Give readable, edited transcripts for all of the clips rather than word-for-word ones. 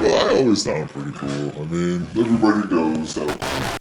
I always sound pretty cool. I mean, everybody knows how.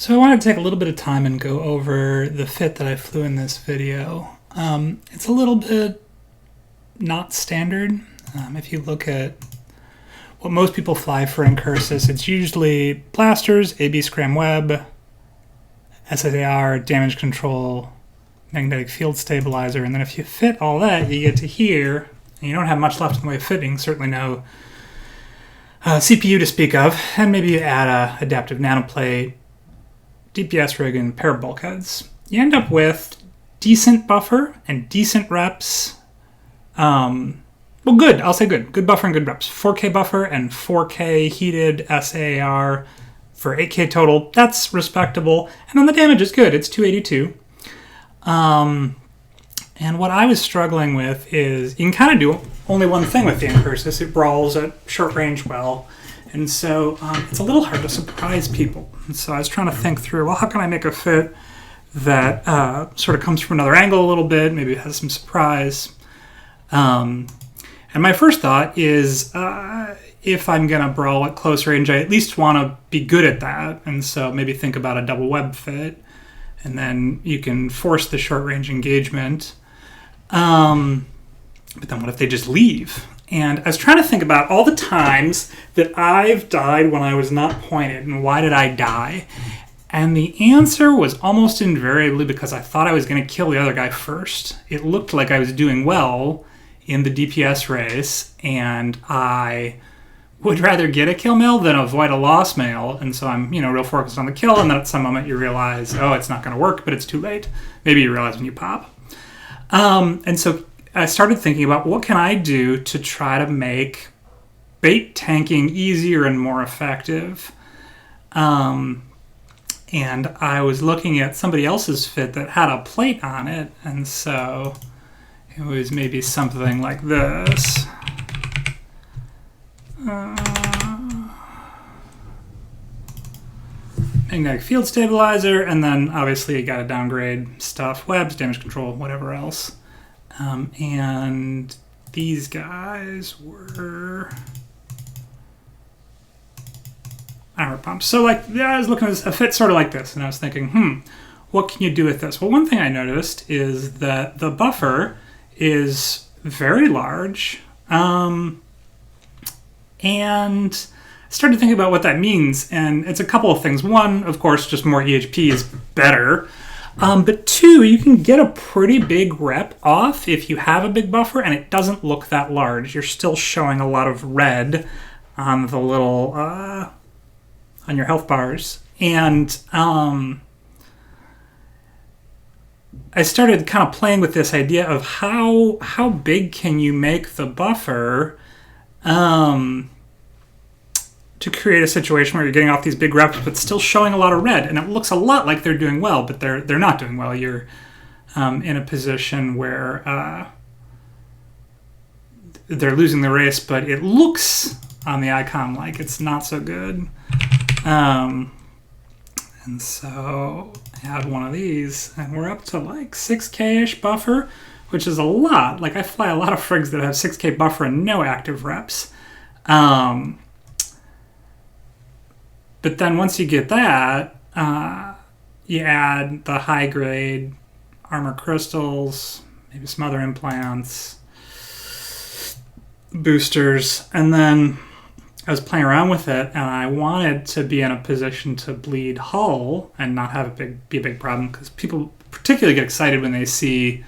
So I want to take a little bit of time and go over the fit that I flew in this video. It's a little bit not standard. If you look at what most people fly for Incursus, it's usually blasters, AB scram web, SAAR, damage control, magnetic field stabilizer, and then if you fit all that, you get to here, and you don't have much left in the way of fitting, certainly no CPU to speak of, and maybe you add a adaptive Nano Plate, DPS rig, and a pair of bulkheads. You end up with decent buffer and decent reps. Well, good. I'll say good. Good buffer and good reps. 4K buffer and 4K heated SAAR for 8K total. That's respectable. And then the damage is good. It's 282. And what I was struggling with is you can kind of do only one thing with the Incursus. It brawls at short range well. And so it's a little hard to surprise people. And so I was trying to think through, well, how can I make a fit that sort of comes from another angle a little bit, maybe it has some surprise. And my first thought is if I'm going to brawl at close range, I at least want to be good at that. And so maybe think about a double web fit. And then you can force the short range engagement. But then what if they just leave? And I was trying to think about all the times that I've died when I was not pointed, and why did I die? And the answer was almost invariably because I thought I was going to kill the other guy first. It looked like I was doing well in the DPS race, and I would rather get a kill mail than avoid a loss mail. And so I'm, real focused on the kill, and then at some moment you realize, oh, it's not going to work, but it's too late. Maybe you realize when you pop. And so I started thinking about what can I do to try to make bait tanking easier and more effective. And I was looking at somebody else's fit that had a plate on it, and so it was maybe something like this. Magnetic field stabilizer, and then obviously you got to downgrade stuff, webs, damage control, whatever else. And these guys were armor pumps. So I was looking at a fit sort of like this, and I was thinking, what can you do with this? Well, one thing I noticed is that the buffer is very large, and I started thinking about what that means, and it's a couple of things. One, of course, just more EHP is better. But two, you can get a pretty big rep off if you have a big buffer and it doesn't look that large. You're still showing a lot of red on the little, on your health bars. And I started kind of playing with this idea of how big can you make the buffer to create a situation where you're getting off these big reps but still showing a lot of red, and it looks a lot like they're doing well, but they're not doing well. You're in a position where they're losing the race, but it looks on the icon like it's not so good. And so I had one of these, and we're up to like 6K-ish buffer, which is a lot. Like I fly a lot of frigs that have 6K buffer and no active reps. But then once you get that, you add the high-grade armor crystals, maybe some other implants, boosters, and then I was playing around with it, and I wanted to be in a position to bleed hull and not have be a big problem, because people particularly get excited when they see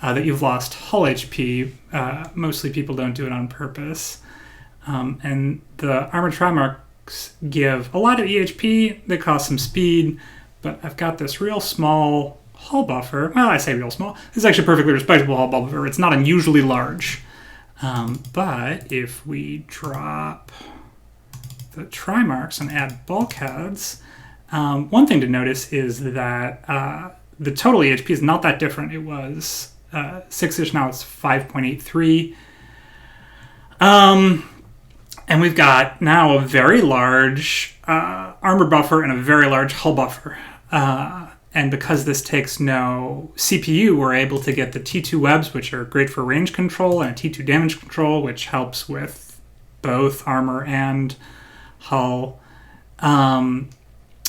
that you've lost hull HP. Mostly people don't do it on purpose. And the armor trimarks give a lot of EHP, they cost some speed, but I've got this real small hull buffer. Well, I say real small. This is actually a perfectly respectable hull buffer. It's not unusually large. But if we drop the trimarks and add bulkheads, one thing to notice is that the total EHP is not that different. It was 6-ish, now it's 5.83. And we've got now a very large armor buffer and a very large hull buffer. And because this takes no CPU, we're able to get the T2 webs, which are great for range control, and a T2 damage control, which helps with both armor and hull.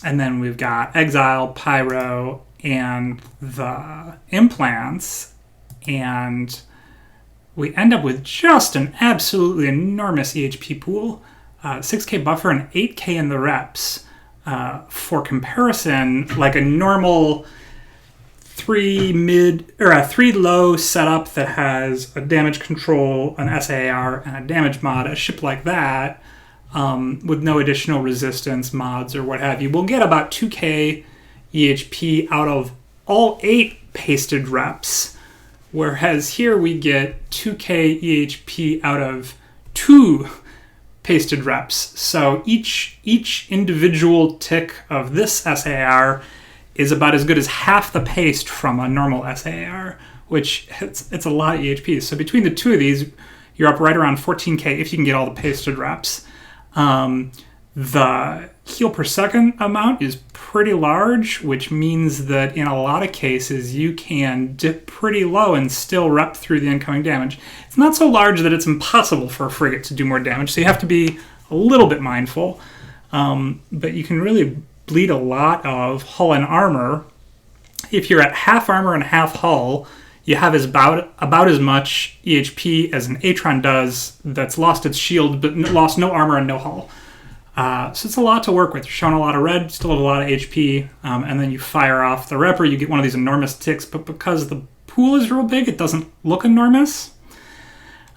And then we've got Exile, Pyro, and the implants. And we end up with just an absolutely enormous EHP pool. 6k buffer and 8k in the reps. For comparison, like a normal 3 low setup that has a damage control, an SAAR, and a damage mod, a ship like that, with no additional resistance mods or what have you, will get about 2k EHP out of all 8 pasted reps, whereas here we get 2k EHP out of 2 pasted reps. So each individual tick of this SAR is about as good as half the paste from a normal SAR, which it's a lot of EHP. So between the two of these, you're up right around 14k if you can get all the pasted reps. The heal per second amount is pretty large, which means that in a lot of cases you can dip pretty low and still rep through the incoming damage. It's not so large that it's impossible for a frigate to do more damage, so you have to be a little bit mindful. But you can really bleed a lot of hull and armor. If you're at half armor and half hull, you have about as much EHP as an Atron does that's lost its shield but lost no armor and no hull. So it's a lot to work with. You're showing a lot of red, still have a lot of HP, and then you fire off the repper, you get one of these enormous ticks, but because the pool is real big, it doesn't look enormous.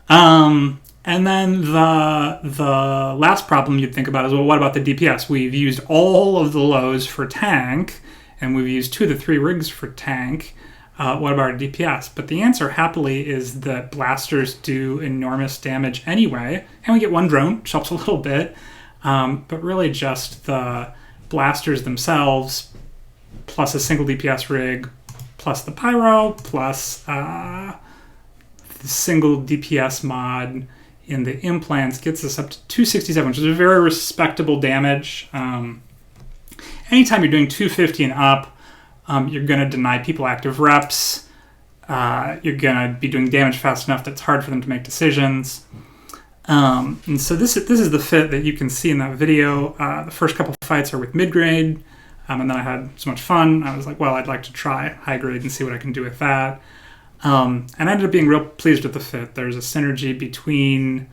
And then the last problem you'd think about is, well, what about the DPS? We've used all of the lows for tank, and we've used 2 of the 3 rigs for tank. What about our DPS? But the answer, happily, is that blasters do enormous damage anyway, and we get 1 drone, which helps a little bit. But really just the blasters themselves, plus a single DPS rig, plus the pyro, plus the single DPS mod in the implants gets us up to 267, which is a very respectable damage. Anytime you're doing 250 and up, you're going to deny people active reps. You're going to be doing damage fast enough that it's hard for them to make decisions. And so this is the fit that you can see in that video. The first couple fights are with mid-grade, and then I had so much fun. I was like, well, I'd like to try high grade and see what I can do with that. And I ended up being real pleased with the fit. There's a synergy between,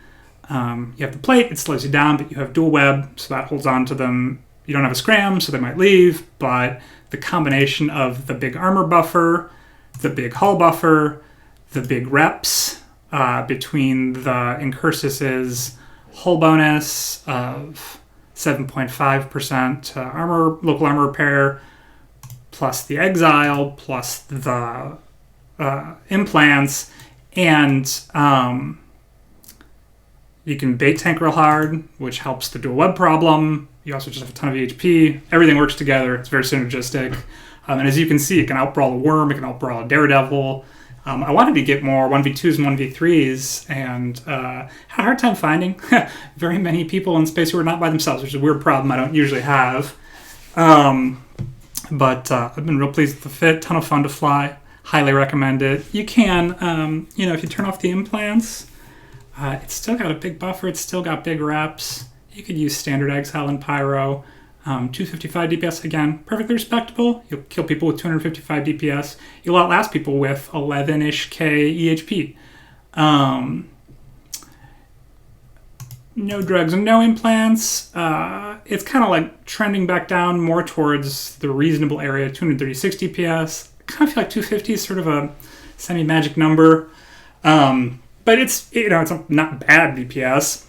you have the plate, it slows you down, but you have dual web, so that holds on to them. You don't have a scram, so they might leave, but the combination of the big armor buffer, the big hull buffer, the big reps, between the Incursus's hull bonus of 7.5% armor, local armor repair, plus the exile, plus the implants, and you can bait tank real hard, which helps the dual web problem. You also just have a ton of EHP. Everything works together. It's very synergistic. And as you can see, it can outbrawl a worm, it can outbrawl a daredevil. I wanted to get more 1v2s and 1v3s, and had a hard time finding very many people in space who are not by themselves, which is a weird problem I don't usually have. But I've been real pleased with the fit. Ton of fun to fly. Highly recommend it. You can, if you turn off the implants, it's still got a big buffer. It's still got big reps. You could use standard exile and pyro. 255 DPS, again, perfectly respectable. You'll kill people with 255 DPS. You'll outlast people with 11-ish K EHP. No drugs and no implants. It's kind of like trending back down more towards the reasonable area, 236 DPS. I kind of feel like 250 is sort of a semi-magic number. But it's a not bad DPS.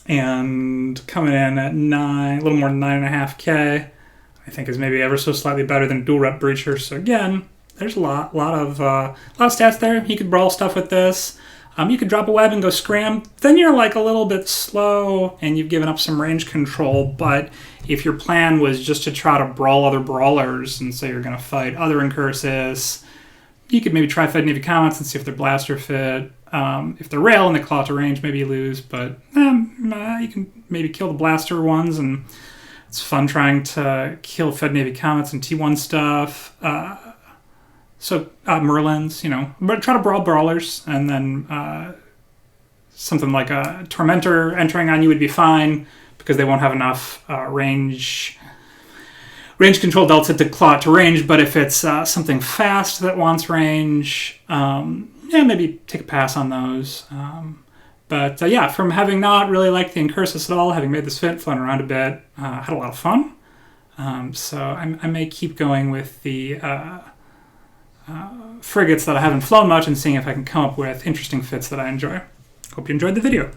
And coming in at a little more than 9.5K, I think is maybe ever so slightly better than dual rep breacher. So again, there's a lot of stats there. You could brawl stuff with this. You could drop a web and go scram. Then you're like a little bit slow and you've given up some range control. But if your plan was just to try to brawl other brawlers and say you're going to fight other Incursus, you could maybe try Fed Navy Comets and see if they're blaster fit. If they're rail and they claw to range, maybe you lose, but you can maybe kill the blaster ones, and it's fun trying to kill Fed Navy Comets and T1 stuff. So Merlins, but try to brawl brawlers, and then something like a Tormentor entering on you would be fine, because they won't have enough range range control delta to claw it to range, but if it's something fast that wants range, maybe take a pass on those. But from having not really liked the Incursus at all, having made this fit, flown around a bit, had a lot of fun. So I may keep going with the frigates that I haven't flown much and seeing if I can come up with interesting fits that I enjoy. Hope you enjoyed the video.